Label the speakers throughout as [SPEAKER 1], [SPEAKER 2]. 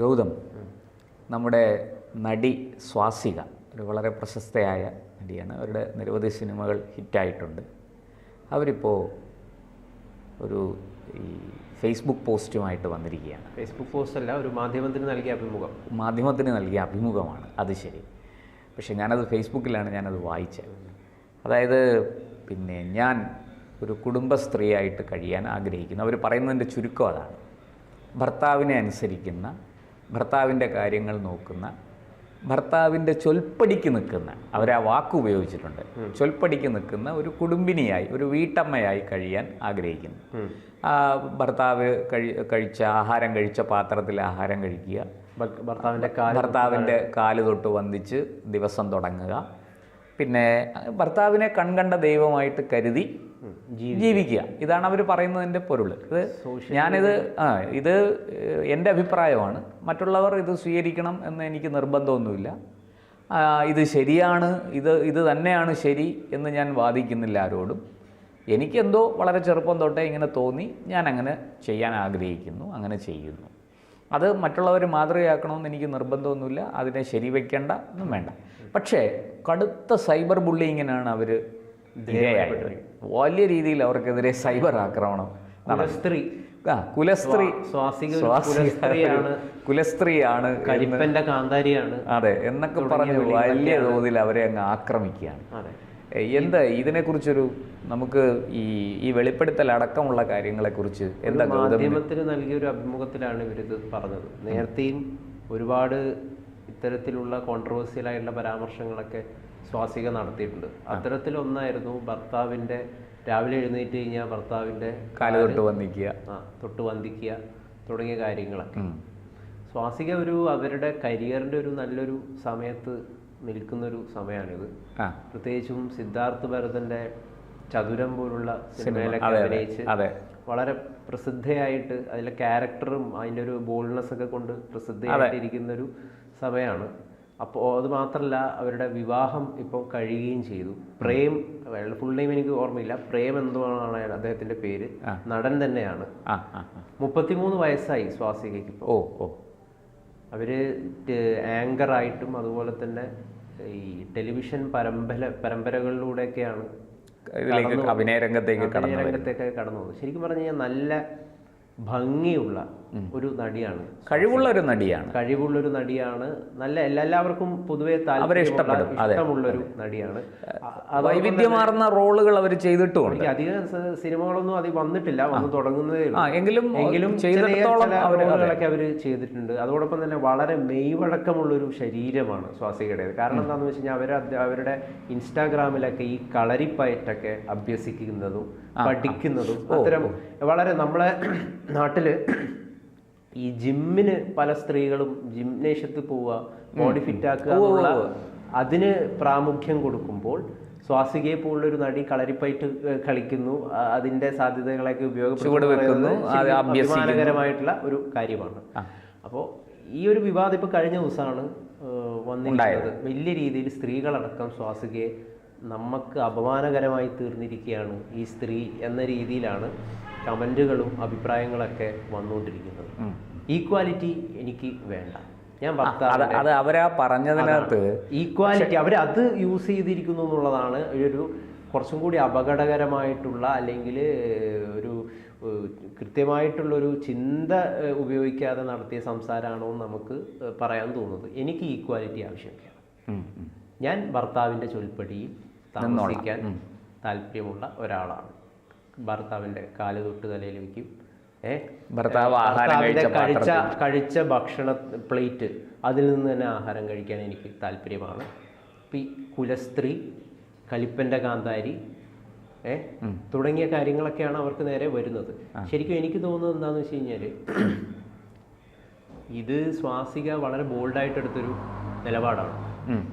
[SPEAKER 1] ഗൗതം, നമ്മുടെ നടി സ്വാസിക ഒരു വളരെ പ്രശസ്തയായ നടിയാണ്. അവരുടെ നിരവധി സിനിമകൾ ഹിറ്റായിട്ടുണ്ട്. അവരിപ്പോൾ ഒരു ഈ ഫേസ്ബുക്ക് പോസ്റ്റുമായിട്ട് വന്നിരിക്കുകയാണ്.
[SPEAKER 2] ഫേസ്ബുക്ക് പോസ്റ്റ് അല്ല, ഒരു മാധ്യമത്തിന് നൽകിയ അഭിമുഖം.
[SPEAKER 1] മാധ്യമത്തിന് നൽകിയ അഭിമുഖമാണ്, അത് ശരി. പക്ഷേ ഞാനത് ഫേസ്ബുക്കിലാണ് ഞാനത് വായിച്ചത്. അതായത് ഞാൻ ഒരു കുടുംബ സ്ത്രീയായിട്ട് കഴിയാൻ ആഗ്രഹിക്കുന്നു. അവർ പറയുന്നതിൻ്റെ ചുരുക്കം അതാണ്. ഭർത്താവിനെ അനുസരിക്കുന്ന, ഭർത്താവിൻ്റെ കാര്യങ്ങൾ നോക്കുന്ന, ഭർത്താവിൻ്റെ ചൊൽപ്പടിക്ക് നിൽക്കുന്ന, അവരാ വാക്ക് ഉപയോഗിച്ചിട്ടുണ്ട്, ചൊൽപ്പടിക്ക് നിൽക്കുന്ന ഒരു കുടുംബിനിയായി, ഒരു വീട്ടമ്മയായി കഴിയാൻ ആഗ്രഹിക്കുന്നു. ഭർത്താവ് ആഹാരം കഴിച്ച പാത്രത്തിൽ ആഹാരം കഴിക്കുക, ഭർത്താവിൻ്റെ കാല് തൊട്ട് വന്ദിച്ച് ദിവസം തുടങ്ങുക, പിന്നെ ഭർത്താവിനെ കൺകണ്ട ദൈവമായിട്ട് കരുതി ജീവിക്കുക. ഇതാണ് അവർ പറയുന്നതിൻ്റെ പൊരുൾ. ഇത് എൻ്റെ അഭിപ്രായമാണ്. മറ്റുള്ളവർ ഇത് സ്വീകരിക്കണം എന്ന് എനിക്ക് നിർബന്ധമൊന്നുമില്ല. ഇത് ശരിയാണ്, ഇത് തന്നെയാണ് ശരി എന്ന് ഞാൻ വാദിക്കുന്നില്ല ആരോടും. എനിക്കെന്തോ വളരെ ചെറുപ്പം തൊട്ടേ ഇങ്ങനെ തോന്നി, ഞാൻ അങ്ങനെ ചെയ്യാൻ ആഗ്രഹിക്കുന്നു, അങ്ങനെ ചെയ്യുന്നു. അത് മറ്റുള്ളവർ മാതൃകയാക്കണമെന്ന് എനിക്ക് നിർബന്ധമൊന്നുമില്ല. അതിനെ ശരിവെക്കേണ്ട ഒന്നും വേണ്ട. പക്ഷേ കടുത്ത സൈബർ ബുള്ളിങ്ങിനാണ് അവർ ഇരയായിട്ട്. വലിയ രീതിയിൽ അവർക്കെതിരെ സൈബർ ആക്രമണം. കുലസ്ത്രീയാണ്,
[SPEAKER 2] കരിപ്പന്റെ കാന്താരിയാണ്,
[SPEAKER 1] അതെ എന്നൊക്കെ പറഞ്ഞ് വലിയ തോതിൽ അവരെ അങ്ങ് ആക്രമിക്കുകയാണ്. എന്താ ഇതിനെക്കുറിച്ചൊരു നമുക്ക് ഈ വെളിപ്പെടുത്തൽ അടക്കമുള്ള കാര്യങ്ങളെക്കുറിച്ച് എന്താ
[SPEAKER 2] മാധ്യമത്തിന് നൽകിയൊരു അഭിമുഖത്തിലാണ് ഇവരിത് പറഞ്ഞത്. നേരത്തെയും ഒരുപാട് ഇത്തരത്തിലുള്ള കോൺട്രവേഴ്സ്യലായിട്ടുള്ള പരാമർശങ്ങളൊക്കെ സ്വാസിക നടത്തിയിട്ടുണ്ട്. അത്തരത്തിലൊന്നായിരുന്നു ഭർത്താവിൻ്റെ രാവിലെ എഴുന്നേറ്റ് കഴിഞ്ഞാൽ ഭർത്താവിൻ്റെ
[SPEAKER 1] കാല്
[SPEAKER 2] തൊട്ട് വന്ദിക്കുക തുടങ്ങിയ കാര്യങ്ങളൊക്കെ. സ്വാസിക അവരുടെ കരിയറിൻ്റെ ഒരു നല്ലൊരു സമയത്ത് നിൽക്കുന്നൊരു സമയമാണിത്. പ്രത്യേകിച്ചും സിദ്ധാർത്ഥ് ഭരതൻ്റെ ചതുരം പോലുള്ള സിനിമയിലൊക്കെ അഭിനയിച്ച് വളരെ പ്രസിദ്ധയായിട്ട് അതിലെ ക്യാരക്ടറും അതിൻ്റെ ഒരു ബോൾഡ്നെസ് ഒക്കെ കൊണ്ട് പ്രസിദ്ധയായിട്ടിരിക്കുന്നൊരു സമയമാണ്. അപ്പോൾ അത് മാത്രമല്ല, അവരുടെ വിവാഹം ഇപ്പം കഴിയുകയും ചെയ്തു. പ്രേം, ഫുൾ നെയിം എനിക്ക് ഓർമ്മയില്ല, പ്രേം എന്തുവാണ് അദ്ദേഹത്തിൻ്റെ പേര്, നടൻ തന്നെയാണ്. 33 വയസ്സായി സ്വാസികയ്ക്ക് ഇപ്പോൾ. അവര് ആങ്കറായിട്ടും അതുപോലെ തന്നെ ഈ ടെലിവിഷൻ പരമ്പരകളിലൂടെയൊക്കെയാണ്
[SPEAKER 1] അഭിനയ രംഗത്തേക്ക്
[SPEAKER 2] കടന്നു വന്നത്. ശരിക്കും പറഞ്ഞു കഴിഞ്ഞാൽ നല്ല ഭംഗിയുള്ള ഒരു നടിയാണ്,
[SPEAKER 1] കഴിവുള്ളൊരു നടിയാണ്.
[SPEAKER 2] നല്ല എല്ലാവർക്കും പൊതുവെ ഇഷ്ടമുള്ളൊരു നടിയാണ്.
[SPEAKER 1] വൈവിധ്യമാർന്ന റോളുകൾ അവർ ചെയ്തിട്ടുണ്ട്.
[SPEAKER 2] അധികം സിനിമകളൊന്നും അത് വന്നിട്ടില്ല, വന്ന് തുടങ്ങുന്നതേ ഉള്ളൂ.
[SPEAKER 1] എങ്കിലും
[SPEAKER 2] റോളുകളൊക്കെ അവർ ചെയ്തിട്ടുണ്ട്. അതോടൊപ്പം തന്നെ വളരെ മെയ്വഴക്കമുള്ളൊരു ശരീരമാണ് സ്വാസികയുടേത്. കാരണം എന്താണെന്ന് വെച്ച് കഴിഞ്ഞാൽ അവരുടെ ഇൻസ്റ്റാഗ്രാമിലൊക്കെ ഈ കളരിപ്പയറ്റൊക്കെ അഭ്യസിക്കുന്നതും പഠിക്കുന്നതും അത്തരം വളരെ നമ്മളെ നാട്ടില് ഈ ജിമ്മിന് പല സ്ത്രീകളും ജിംനേഷ്യത്തിൽ പോവുക, ബോഡി ഫിറ്റ് ആക്കുക എന്നുള്ള അതിന് പ്രാമുഖ്യം കൊടുക്കുമ്പോൾ സ്വാസികയെ പോലുള്ളൊരു നടി കളരിപ്പയറ്റ് കളിക്കുന്നു, അതിന്റെ സാധ്യതകളൊക്കെ ഉപയോഗപ്പെടുത്തുന്നു, അഭിമാനകരമായിട്ടുള്ള ഒരു കാര്യമാണ്. അപ്പോൾ ഈ ഒരു വിവാദം ഇപ്പൊ കഴിഞ്ഞ ദിവസമാണ് വന്നിട്ടുള്ളത്. വലിയ രീതിയിൽ സ്ത്രീകളടക്കം സ്വാസികയെ നമുക്ക് അപമാനകരമായി തീർന്നിരിക്കുകയാണ് ഈ സ്ത്രീ എന്ന രീതിയിലാണ് കമന്റുകളും അഭിപ്രായങ്ങളൊക്കെ വന്നുകൊണ്ടിരിക്കുന്നത്. ഈക്വാലിറ്റി എനിക്ക് വേണ്ട, ഞാൻ
[SPEAKER 1] അത് അവരാ പറഞ്ഞതിനകത്ത്
[SPEAKER 2] ഈക്വാലിറ്റി അത് യൂസ് ചെയ്തിരിക്കുന്നു എന്നുള്ളതാണ് ഒരു കുറച്ചും കൂടി അപകടകരമായിട്ടുള്ള, അല്ലെങ്കിൽ ഒരു കൃത്യമായിട്ടുള്ളൊരു ചിന്ത ഉപയോഗിക്കാതെ നടത്തിയ സംസാരമാണോ എന്ന് നമുക്ക് പറയാൻ തോന്നുന്നത്. എനിക്ക് ഈക്വാലിറ്റി ആവശ്യമില്ല. ഞാൻ ഭർത്താവിൻ്റെ ചൊൽപ്പടിയിൽ താമസിക്കാൻ താല്പര്യമുള്ള ഒരാളാണ്. ഭർത്താവിൻ്റെ കാല് തൊട്ട് തലയിൽ വയ്ക്കും. ഭർത്താവിൻ്റെ കഴിച്ച ഭക്ഷണ പ്ലേറ്റ് അതിൽ നിന്ന് തന്നെ ആഹാരം കഴിക്കാൻ എനിക്ക് താല്പര്യമാണ്. ഇപ്പം ഈ കുലസ്ത്രീ, കലിപ്പൻ്റെ കാന്താരി തുടങ്ങിയ കാര്യങ്ങളൊക്കെയാണ് അവർക്ക് നേരെ വരുന്നത്. ശരിക്കും എനിക്ക് തോന്നുന്നത് എന്താണെന്ന് വെച്ച് കഴിഞ്ഞാൽ, ഇത് സ്വാസിക വളരെ ബോൾഡായിട്ട് എടുത്തൊരു നിലപാടാണ്.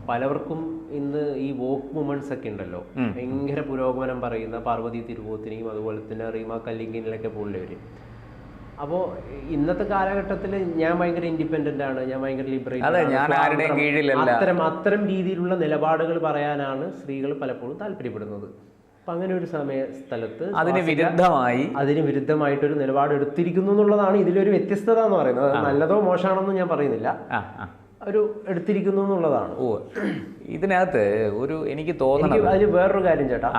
[SPEAKER 2] പലവർക്കും ഇന്ന് ഈ വോക്ക് വുമൺസ് ഒക്കെ ഉണ്ടല്ലോ, ഭയങ്കര പുരോഗമനം പറയുന്ന പാർവതി തിരുവോത്തിനെയും അതുപോലെ തന്നെ റീമ കല്ലിങ്കിനിലൊക്കെ പോലുള്ളവര്. അപ്പോൾ ഇന്നത്തെ കാലഘട്ടത്തിൽ ഞാൻ ഭയങ്കര ഇൻഡിപെൻഡന്റ് ആണ്, ഞാൻ ഭയങ്കര ലിബറേറ്റ്, അത്തരം രീതിയിലുള്ള നിലപാടുകൾ പറയാനാണ് സ്ത്രീകൾ പലപ്പോഴും താല്പര്യപ്പെടുന്നത്. അപ്പം അങ്ങനെ ഒരു സ്ഥലത്ത്
[SPEAKER 1] അതിന്
[SPEAKER 2] വിരുദ്ധമായിട്ടൊരു നിലപാട് എടുത്തിരിക്കുന്നു എന്നുള്ളതാണ് ഇതിലൊരു വ്യത്യസ്തത എന്ന് പറയുന്നത്. അത് നല്ലതോ മോശമാണെന്നും ഞാൻ പറയുന്നില്ല, ഒരു എടുത്തിരിക്കുന്നു എന്നുള്ളതാണ്.
[SPEAKER 1] ഇതിനകത്ത് എനിക്ക് തോന്നുന്നത്
[SPEAKER 2] അതിൽ വേറൊരു കാര്യം ചേട്ടാ,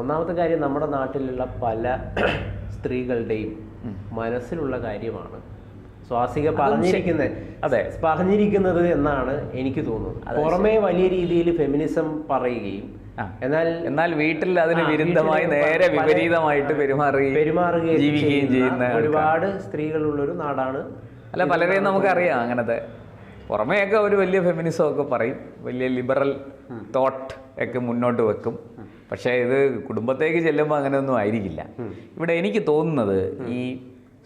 [SPEAKER 2] ഒന്നാമത്തെ കാര്യം നമ്മുടെ നാട്ടിലുള്ള പല സ്ത്രീകളുടെയും മനസ്സിലുള്ള കാര്യമാണ് സ്വാസിക പറഞ്ഞിരിക്കുന്നത് എന്നാണ് എനിക്ക് തോന്നുന്നത്. പുറമേ വലിയ രീതിയിൽ ഫെമിനിസം പറയുകയും എന്നാൽ
[SPEAKER 1] വീട്ടിൽ അതിന് വിരുദ്ധമായി നേരെ വിപരീതമായിട്ട് പെരുമാറുകയും ജീവിക്കുകയും ചെയ്യുന്ന
[SPEAKER 2] ഒരുപാട് സ്ത്രീകളുള്ളൊരു നാടാണ്.
[SPEAKER 1] അല്ല, പലരെയും നമുക്കറിയാം അങ്ങനത്തെ. പുറമേയൊക്കെ ഒരു വലിയ ഫെമിനിസം ഒക്കെ പറയും, വലിയ ലിബറൽ തോട്ട് ഒക്കെ മുന്നോട്ട് വെക്കും. പക്ഷേ ഇത് കുടുംബത്തേക്ക് ചെല്ലുമ്പോൾ അങ്ങനെയൊന്നും ആയിരിക്കില്ല. ഇവിടെ എനിക്ക് തോന്നുന്നത് ഈ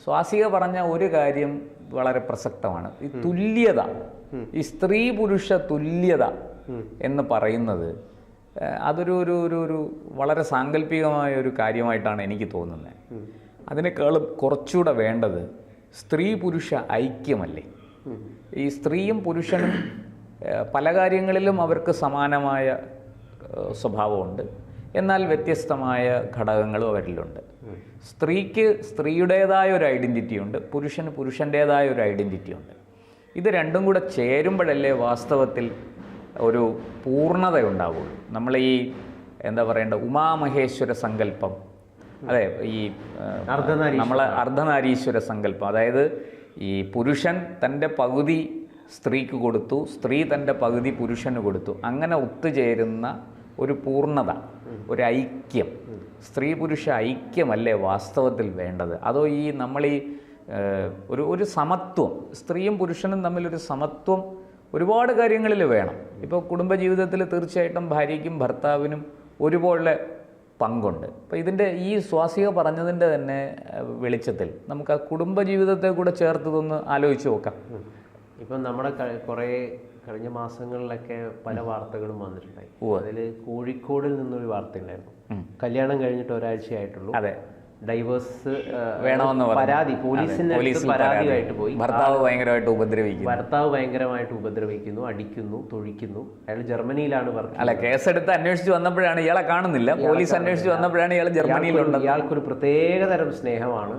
[SPEAKER 1] സ്വാസിക പറഞ്ഞ ഒരു കാര്യം വളരെ പ്രസക്തമാണ്. ഈ തുല്യത, ഈ സ്ത്രീ പുരുഷ തുല്യത എന്ന് പറയുന്നത് അതൊരു ഒരു ഒരു വളരെ സാങ്കല്പികമായ ഒരു കാര്യമായിട്ടാണ് എനിക്ക് തോന്നുന്നത്. അതിനേക്കാളും കുറച്ചുകൂടെ വേണ്ടത് സ്ത്രീ പുരുഷ ഐക്യമല്ലേ. ഈ സ്ത്രീയും പുരുഷനും പല കാര്യങ്ങളിലും അവർക്ക് സമാനമായ സ്വഭാവമുണ്ട്, എന്നാൽ വ്യത്യസ്തമായ ഘടകങ്ങളും അവരിലുണ്ട്. സ്ത്രീക്ക് സ്ത്രീയുടേതായ ഒരു ഐഡൻറ്റിറ്റി ഉണ്ട്, പുരുഷന് പുരുഷൻ്റേതായ ഒരു ഐഡൻറ്റിറ്റി ഉണ്ട്. ഇത് രണ്ടും കൂടെ ചേരുമ്പോഴല്ലേ വാസ്തവത്തിൽ ഒരു പൂർണ്ണതയുണ്ടാവുള്ളൂ. നമ്മൾ ഈ എന്താ പറയേണ്ട ഉമാമഹേശ്വര സങ്കല്പം, അതെ, ഈ നമ്മളെ അർദ്ധനാരീശ്വര സങ്കല്പം, അതായത് ഈ പുരുഷൻ തൻ്റെ പകുതി സ്ത്രീക്ക് കൊടുത്തു, സ്ത്രീ തൻ്റെ പകുതി പുരുഷന് കൊടുത്തു, അങ്ങനെ ഒത്തുചേരുന്ന ഒരു പൂർണ്ണത, ഒരു ഐക്യം, സ്ത്രീ പുരുഷ ഐക്യമല്ലേ വാസ്തവത്തിൽ വേണ്ടത്? അതോ ഈ നമ്മളീ ഒരു സമത്വം, സ്ത്രീയും പുരുഷനും തമ്മിലൊരു സമത്വം ഒരുപാട് കാര്യങ്ങളിൽ വേണം. ഇപ്പോൾ കുടുംബജീവിതത്തിൽ തീർച്ചയായിട്ടും ഭാര്യയ്ക്കും ഭർത്താവിനും ഒരുപോലെ പങ്കുണ്ട്. അപ്പോൾ ഇതിൻ്റെ ഈ സ്വാസിക പറഞ്ഞതിൻ്റെ തന്നെ വെളിച്ചത്തിൽ നമുക്ക് ആ കുടുംബജീവിതത്തെ കൂടെ ചേർത്തതൊന്ന് ആലോചിച്ച് നോക്കാം.
[SPEAKER 2] ഇപ്പം നമ്മുടെ കഴിഞ്ഞ മാസങ്ങളിലൊക്കെ പല വാർത്തകളും വന്നിട്ടുണ്ടായി. അതിൽ കോഴിക്കോടിൽ നിന്നൊരു വാർത്തയുണ്ടായിരുന്നു. കല്യാണം കഴിഞ്ഞിട്ട് ഒരാഴ്ചയായിട്ടുള്ളൂ,
[SPEAKER 1] അതെ,
[SPEAKER 2] ഡൈവേഴ്സ്
[SPEAKER 1] വേണമെന്ന്
[SPEAKER 2] പരാതി പോലീസിന്റെ പരാതിയായിട്ട് പോയി.
[SPEAKER 1] ഭർത്താവ് ഭയങ്കരമായിട്ട്
[SPEAKER 2] ഉപദ്രവിക്കുന്നു, അടിക്കുന്നു, തൊഴിക്കുന്നു. അയാൾ ജർമ്മനിയിലാണ് പറഞ്ഞത്.
[SPEAKER 1] അല്ല, കേസെടുത്ത് അന്വേഷിച്ച് വന്നപ്പോഴാണ് ഇയാളെ കാണുന്നില്ല, പോലീസ് അന്വേഷിച്ച് വന്നപ്പോഴാണ് ഇയാൾ ജർമ്മനിയിലുണ്ട്.
[SPEAKER 2] ഇയാൾക്കൊരു പ്രത്യേകതരം സ്നേഹമാണ്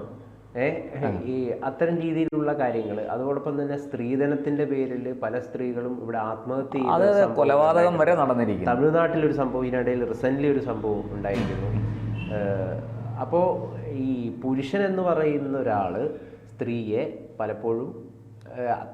[SPEAKER 2] ഈ അത്തരം രീതിയിലുള്ള കാര്യങ്ങൾ. അതോടൊപ്പം തന്നെ സ്ത്രീധനത്തിന്റെ പേരിൽ പല സ്ത്രീകളും ഇവിടെ ആത്മഹത്യ ചെയ്ത്
[SPEAKER 1] കൊലപാതകം വരെ നടന്നിരിക്കുന്നു.
[SPEAKER 2] തമിഴ്നാട്ടിലൊരു സംഭവം, ഇതിനിടയിൽ റീസെൻ്റ്ലി ഒരു സംഭവം ഉണ്ടായിരിക്കുന്നു. അപ്പോൾ ഈ പുരുഷൻ എന്ന് പറയുന്ന ഒരാൾ സ്ത്രീയെ പലപ്പോഴും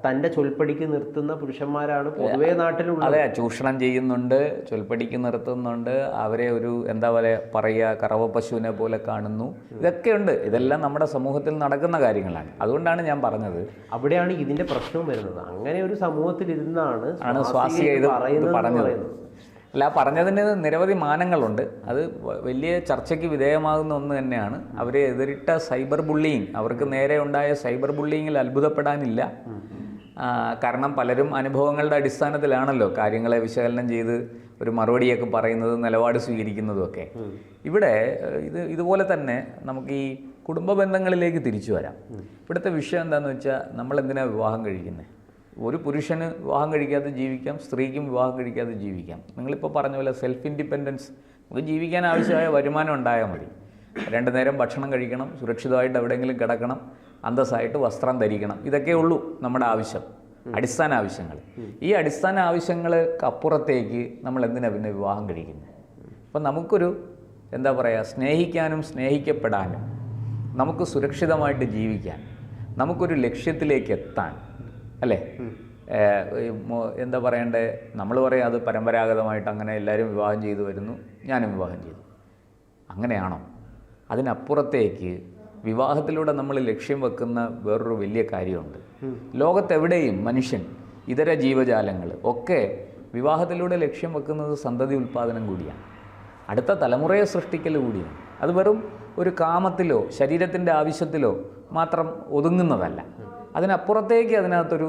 [SPEAKER 2] തൻ്റെ ചൊൽപ്പടിക്ക് നിർത്തുന്ന പുരുഷന്മാരാണ് പൊതുവേ നാട്ടിലുള്ളത്.
[SPEAKER 1] അതെ, ചൂഷണം ചെയ്യുന്നുണ്ട്, ചൊൽപ്പടിക്ക് നിർത്തുന്നുണ്ട്, അവരെ ഒരു എന്താ പറയുക കറവ പശുവിനെ പോലെ കാണുന്നു. ഇതൊക്കെയുണ്ട്, ഇതെല്ലാം നമ്മുടെ സമൂഹത്തിൽ നടക്കുന്ന കാര്യങ്ങളാണ്. അതുകൊണ്ടാണ് ഞാൻ പറഞ്ഞത്
[SPEAKER 2] അവിടെയാണ് ഇതിൻ്റെ പ്രശ്നവും വരുന്നത്. അങ്ങനെ ഒരു സമൂഹത്തിൽ ഇരുന്നാണ്
[SPEAKER 1] സ്വാസിക ഇത് പറഞ്ഞത്. അല്ല, പറഞ്ഞതിന് നിരവധി മാനങ്ങളുണ്ട്. അത് വലിയ ചർച്ചയ്ക്ക് വിധേയമാകുന്ന ഒന്ന് തന്നെയാണ്. അവരെ എതിരിട്ട സൈബർ ബുള്ളിയിങ്, അവർക്ക് നേരെ ഉണ്ടായ സൈബർ ബുള്ളിയിങ്ങിൽ അത്ഭുതപ്പെടാനില്ല. കാരണം പലരും അനുഭവങ്ങളുടെ അടിസ്ഥാനത്തിലാണല്ലോ കാര്യങ്ങളെ വിശകലനം ചെയ്ത് ഒരു മറുപടിയൊക്കെ പറയുന്നത്, നിലപാട് സ്വീകരിക്കുന്നതുമൊക്കെ. ഇവിടെ ഇതുപോലെ തന്നെ നമുക്ക് ഈ കുടുംബ ബന്ധങ്ങളിലേക്ക് തിരിച്ചു വരാം. ഇവിടുത്തെ വിഷയം എന്താണെന്ന് വെച്ചാൽ, നമ്മൾ എന്തിനാണ് വിവാഹം കഴിക്കുന്നത്? ഒരു പുരുഷന് വിവാഹം കഴിക്കാതെ ജീവിക്കാം, സ്ത്രീക്കും വിവാഹം കഴിക്കാതെ ജീവിക്കാം. നിങ്ങളിപ്പോൾ പറഞ്ഞ പോലെ സെൽഫ് ഇൻഡിപെൻഡൻസ്, നമുക്ക് ജീവിക്കാൻ ആവശ്യമായ വരുമാനം ഉണ്ടായാൽ മതി. 2 നേരം ഭക്ഷണം കഴിക്കണം, സുരക്ഷിതമായിട്ട് എവിടെയെങ്കിലും കിടക്കണം, അന്തസ്സായിട്ട് വസ്ത്രം ധരിക്കണം. ഇതൊക്കെ ഉള്ളൂ നമ്മുടെ ആവശ്യം, അടിസ്ഥാന ആവശ്യങ്ങൾ. ഈ അടിസ്ഥാന ആവശ്യങ്ങൾക്ക് അപ്പുറത്തേക്ക് നമ്മൾ എന്തിനാണ് പിന്നെ വിവാഹം കഴിക്കുന്നത്? അപ്പം നമുക്കൊരു എന്താ പറയുക, സ്നേഹിക്കാനും സ്നേഹിക്കപ്പെടാനും, നമുക്ക് സുരക്ഷിതമായിട്ട് ജീവിക്കാൻ, നമുക്കൊരു ലക്ഷ്യത്തിലേക്ക് എത്താൻ, അല്ലേ, എന്താ പറയണ്ടേ, നമ്മൾ പറയാം അത് പരമ്പരാഗതമായിട്ട് അങ്ങനെ എല്ലാവരും വിവാഹം ചെയ്തു വരുന്നു, ഞാനും വിവാഹം ചെയ്തു. അങ്ങനെയാണോ? അതിനപ്പുറത്തേക്ക് വിവാഹത്തിലൂടെ നമ്മൾ ലക്ഷ്യം വെക്കുന്ന വേറൊരു വലിയ കാര്യമുണ്ട്. ലോകത്തെവിടെയും മനുഷ്യൻ, ഇതര ജീവജാലങ്ങൾ ഒക്കെ വിവാഹത്തിലൂടെ ലക്ഷ്യം വെക്കുന്നത് സന്തതി ഉൽപ്പാദനം കൂടിയാണ്, അടുത്ത തലമുറയെ സൃഷ്ടിക്കൽ കൂടിയാണ്. അത് വെറും ഒരു കാമത്തിലോ ശരീരത്തിൻ്റെ ആവശ്യത്തിലോ മാത്രം ഒതുങ്ങുന്നതല്ല. അതിനപ്പുറത്തേക്ക് അതിനകത്തൊരു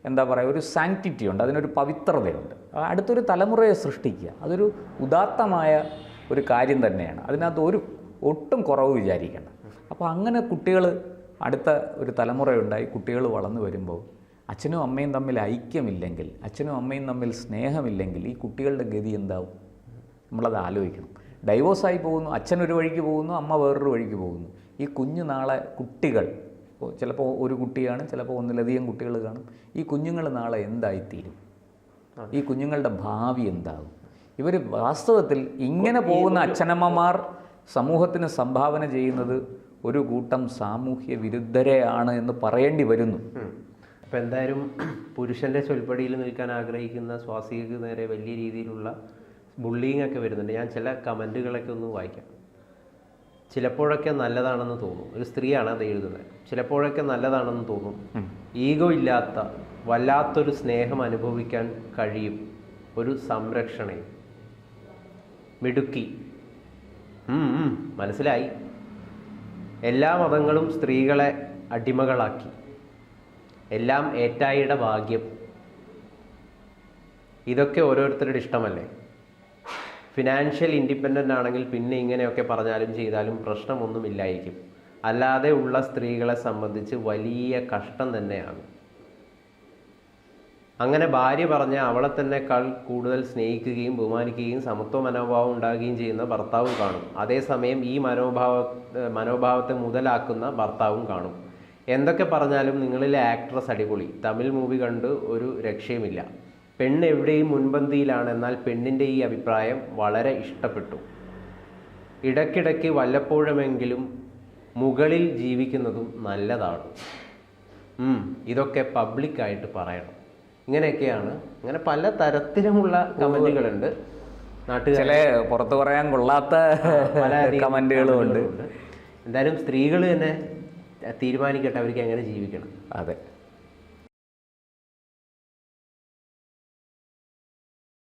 [SPEAKER 1] എന്താ പറയുക, ഒരു സാങ്ക്ടിറ്റി ഉണ്ട്, അതിനൊരു പവിത്രതയുണ്ട്. അടുത്തൊരു തലമുറയെ സൃഷ്ടിക്കുക, അതൊരു ഉദാത്തമായ ഒരു കാര്യം തന്നെയാണ്. അതിനകത്ത് ഒട്ടും കുറവ് വിചാരിക്കേണ്ട. അപ്പോൾ അങ്ങനെ കുട്ടികൾ, അടുത്ത ഒരു തലമുറയുണ്ടായി, കുട്ടികൾ വളർന്നു വരുമ്പോൾ അച്ഛനും അമ്മയും തമ്മിൽ ഐക്യമില്ലെങ്കിൽ, അച്ഛനും അമ്മയും തമ്മിൽ സ്നേഹമില്ലെങ്കിൽ ഈ കുട്ടികളുടെ ഗതി എന്താവും? നമ്മളത് ആലോചിക്കണം. ഡൈവോഴ്സായി പോകുന്നു, അച്ഛൻ ഒരു വഴിക്ക് പോകുന്നു, അമ്മ വേറൊരു വഴിക്ക് പോകുന്നു. ഈ കുഞ്ഞു നാളെ കുട്ടികൾ, ചിലപ്പോൾ ഒരു കുട്ടിയാണ്, ചിലപ്പോൾ ഒന്നിലധികം കുട്ടികൾ കാണും. ഈ കുഞ്ഞുങ്ങൾ നാളെ എന്തായിത്തീരും? ഈ കുഞ്ഞുങ്ങളുടെ ഭാവി എന്താകും? ഇവർ വാസ്തവത്തിൽ ഇങ്ങനെ പോകുന്ന അച്ഛനമ്മമാർ സമൂഹത്തിന് സംഭാവന ചെയ്യുന്നത് ഒരു കൂട്ടം സാമൂഹ്യ വിരുദ്ധരെയാണ് എന്ന് പറയേണ്ടി വരുന്നു.
[SPEAKER 2] അപ്പം എന്തായാലും പുരുഷൻ്റെ ചൊൽപ്പടിയിൽ നിൽക്കാൻ ആഗ്രഹിക്കുന്ന സ്വാസികൾക്ക് നേരെ വലിയ രീതിയിലുള്ള ബുള്ളിങ് ഒക്കെ വരുന്നുണ്ട്. ഞാൻ ചില കമൻറ്റുകളൊക്കെ ഒന്ന് വായിക്കാം. ചിലപ്പോഴൊക്കെ നല്ലതാണെന്ന് തോന്നും. ഒരു സ്ത്രീയാണ് അത് എഴുതുന്നത്. ചിലപ്പോഴൊക്കെ നല്ലതാണെന്ന് തോന്നും. ഈഗോ ഇല്ലാത്ത വല്ലാത്തൊരു സ്നേഹം അനുഭവിക്കാൻ കഴിയും. ഒരു സംരക്ഷണയും മിടുക്കി. മനസ്സിലായി. എല്ലാ മതങ്ങളും സ്ത്രീകളെ അടിമകളാക്കി. എല്ലാം ഏറ്റായിയുടെ ഭാഗ്യം. ഇതൊക്കെ ഓരോരുത്തരുടെ ഇഷ്ടമല്ലേ? ഫിനാൻഷ്യൽ ഇൻഡിപെൻഡൻ്റ് ആണെങ്കിൽ പിന്നെ ഇങ്ങനെയൊക്കെ പറഞ്ഞാലും ചെയ്താലും പ്രശ്നമൊന്നുമില്ലായിരിക്കും. അല്ലാതെ ഉള്ള സ്ത്രീകളെ സംബന്ധിച്ച് വലിയ കഷ്ടം തന്നെയാണ്. അങ്ങനെ ഭാര്യ പറഞ്ഞ അവളെ തന്നെക്കാൾ കൂടുതൽ സ്നേഹിക്കുകയും ബഹുമാനിക്കുകയും സമത്വ മനോഭാവം ഉണ്ടാകുകയും ചെയ്യുന്ന ഭർത്താവും കാണും. അതേസമയം ഈ മനോഭാവത്തെ മുതലാക്കുന്ന ഭർത്താവും കാണും. എന്തൊക്കെ പറഞ്ഞാലും നിങ്ങളിലെ ആക്ട്രസ് അടിപൊളി. തമിഴ് മൂവി കണ്ട് ഒരു രക്ഷയുമില്ല. പെണ്ണ് എവിടെയും മുൻപന്തിയിലാണ്. എന്നാൽ പെണ്ണിൻ്റെ ഈ അഭിപ്രായം വളരെ ഇഷ്ടപ്പെട്ടു. ഇടയ്ക്കിടയ്ക്ക് വല്ലപ്പോഴുമെങ്കിലും മുകളിൽ ജീവിക്കുന്നതും നല്ലതാണ്. ഇതൊക്കെ പബ്ലിക്കായിട്ട് പറയണം. ഇങ്ങനെയൊക്കെയാണ്. ഇങ്ങനെ പല തരത്തിലുമുള്ള കമൻറ്റുകളുണ്ട്.
[SPEAKER 1] ചില പുറത്തു പറയാൻ കൊള്ളാത്ത പല കമൻറ്റുകളും ഉണ്ട്.
[SPEAKER 2] എന്തായാലും സ്ത്രീകൾ തന്നെ തീരുമാനിക്കട്ടെ അവർക്ക് എങ്ങനെ ജീവിക്കണം.
[SPEAKER 1] അതെ.